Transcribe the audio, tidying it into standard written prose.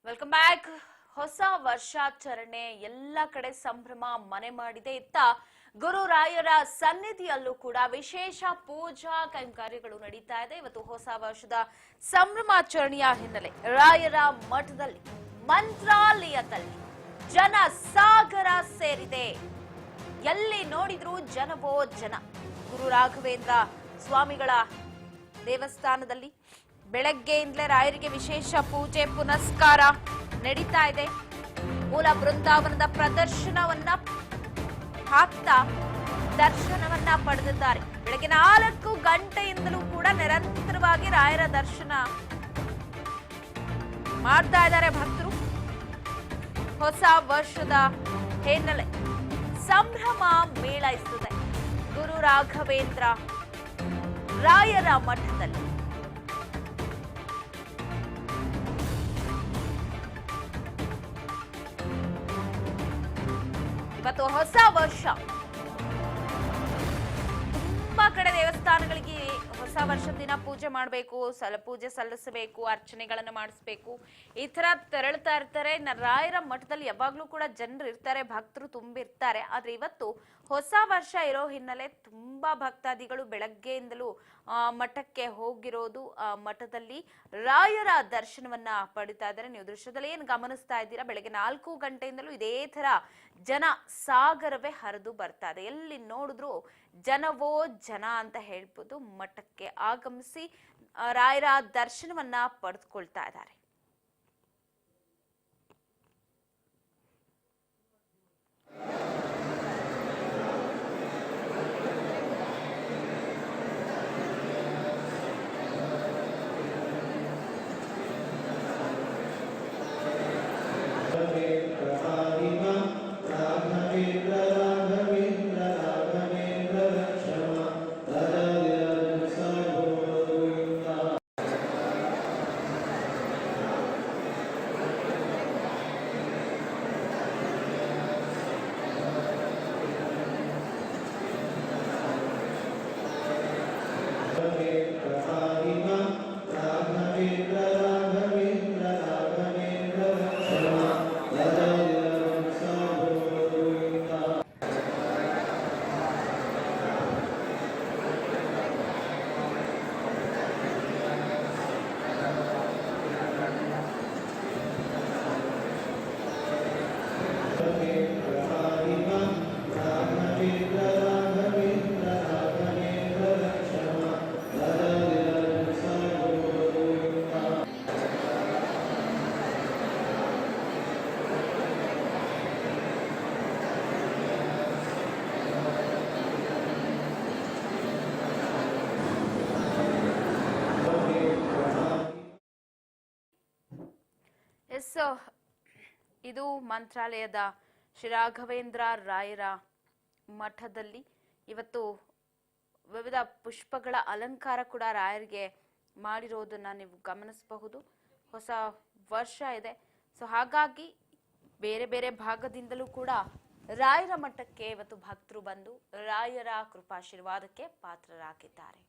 Welcome back. ಹೊಸ ವರ್ಷಾಚರಣೆ ಎಲ್ಲ ಕಡೆ ಸಂಭ್ರಮ ಮನೆ ಮಾಡಿದೆ. ಇತ್ತ ಗುರುರಾಯರ ಸನ್ನಿಧಿಯಲ್ಲೂ ಕೂಡ ವಿಶೇಷ ಪೂಜಾ ಕೈಂಕರ್ಯಗಳು ನಡೀತಾ ಇದೆ. ಇವತ್ತು ಹೊಸ ವರ್ಷದ ಸಂಭ್ರಮಾಚರಣೆಯ ಹಿನ್ನೆಲೆ ರಾಯರ ಮಠದಲ್ಲಿ ಮಂತ್ರಾಲಯದಲ್ಲಿ ಜನ ಸಾಗರ ಸೇರಿದೆ. ಎಲ್ಲಿ ನೋಡಿದ್ರು ಜನವೋ ಜನ. ಗುರು ರಾಘವೇಂದ್ರ ಸ್ವಾಮಿಗಳ ದೇವಸ್ಥಾನದಲ್ಲಿ ಬೆಳಗ್ಗೆಯಿಂದಲೇ ರಾಯರಿಗೆ ವಿಶೇಷ ಪೂಜೆ ಪುನಸ್ಕಾರ ನಡೀತಾ ಇದೆ. ಮೂಲ ಬೃಂದಾವನದ ಪ್ರದರ್ಶನವನ್ನ ಹಾಕ್ತಾ ದರ್ಶನವನ್ನ ಪಡೆದಿದ್ದಾರೆ. ಬೆಳಗ್ಗೆ 4 ಗಂಟೆಯಿಂದಲೂ ಕೂಡ ನಿರಂತರವಾಗಿ ರಾಯರ ದರ್ಶನ ಮಾಡ್ತಾ ಇದ್ದಾರೆ ಭಕ್ತರು. ಹೊಸ ವರ್ಷದ ಹಿನ್ನೆಲೆ ಸಂಭ್ರಮ ಮೇಳೈಸುತ್ತದೆ ಗುರು ರಾಘವೇಂದ್ರ ರಾಯರ ಮಠದಲ್ಲಿ. ಇವತ್ತು ಹೊಸ ವರ್ಷ. ತುಂಬಾ ಕಡೆ ದೇವಸ್ಥಾನಗಳಿಗೆ ಹೊಸ ವರ್ಷದ ದಿನ ಪೂಜೆ ಮಾಡಬೇಕು, ಪೂಜೆ ಸಲ್ಲಿಸಬೇಕು, ಅರ್ಚನೆಗಳನ್ನು ಮಾಡಿಸ್ಬೇಕು, ಈ ತರ ತೆರಳ್ತಾ ಇರ್ತಾರೆ. ರಾಯರ ಮಠದಲ್ಲಿ ಯಾವಾಗ್ಲೂ ಕೂಡ ಜನರು ಇರ್ತಾರೆ, ಭಕ್ತರು ತುಂಬಿರ್ತಾರೆ. ಆದ್ರೆ ಇವತ್ತು ಹೊಸ ವರ್ಷ ಇರೋ ಹಿನ್ನೆಲೆ ತುಂಬಾ ಭಕ್ತಾದಿಗಳು ಬೆಳಗ್ಗೆಯಿಂದಲೂ ಮಠಕ್ಕೆ ಹೋಗಿರೋದು. ಮಠದಲ್ಲಿ ರಾಯರ ದರ್ಶನವನ್ನ ಪಡಿತಾ ಇದ್ದಾರೆ. ನೀವು ದೃಶ್ಯದಲ್ಲಿ ಏನ್ ಗಮನಿಸ್ತಾ ಇದ್ದೀರಾ, ಬೆಳಗ್ಗೆ 4 ಗಂಟೆಯಿಂದಲೂ ಇದೇ ತರ ಜನ ಸಾಗರವೇ ಹರಿದು ಬರ್ತಾ ಇದೆ. ಎಲ್ಲಿ ನೋಡಿದ್ರು ಜನವೋ ಜನ ಅಂತ ಹೇಳ್ಬೋದು. ಮಠಕ್ಕೆ ಆಗಮಿಸಿ ರಾಯರ ದರ್ಶನವನ್ನ ಪಡೆದುಕೊಳ್ತಾ ಇದ್ದಾರೆ. ಇದು ಮಂತ್ರಾಲಯದ ಶ್ರೀ ರಾಘವೇಂದ್ರ ರಾಯರ ಮಠದಲ್ಲಿ ಇವತ್ತು ವಿವಿಧ ಪುಷ್ಪಗಳ ಅಲಂಕಾರ ಕೂಡ ರಾಯರಿಗೆ ಮಾಡಿರೋದನ್ನ ನೀವು ಗಮನಿಸಬಹುದು. ಹೊಸ ವರ್ಷ ಇದೆ, ಸೊ ಹಾಗಾಗಿ ಬೇರೆ ಬೇರೆ ಭಾಗದಿಂದಲೂ ಕೂಡ ರಾಯರ ಮಠಕ್ಕೆ ಇವತ್ತು ಭಕ್ತರು ಬಂದು ರಾಯರ ಕೃಪಾಶೀರ್ವಾದಕ್ಕೆ ಪಾತ್ರರಾಗಿದ್ದಾರೆ.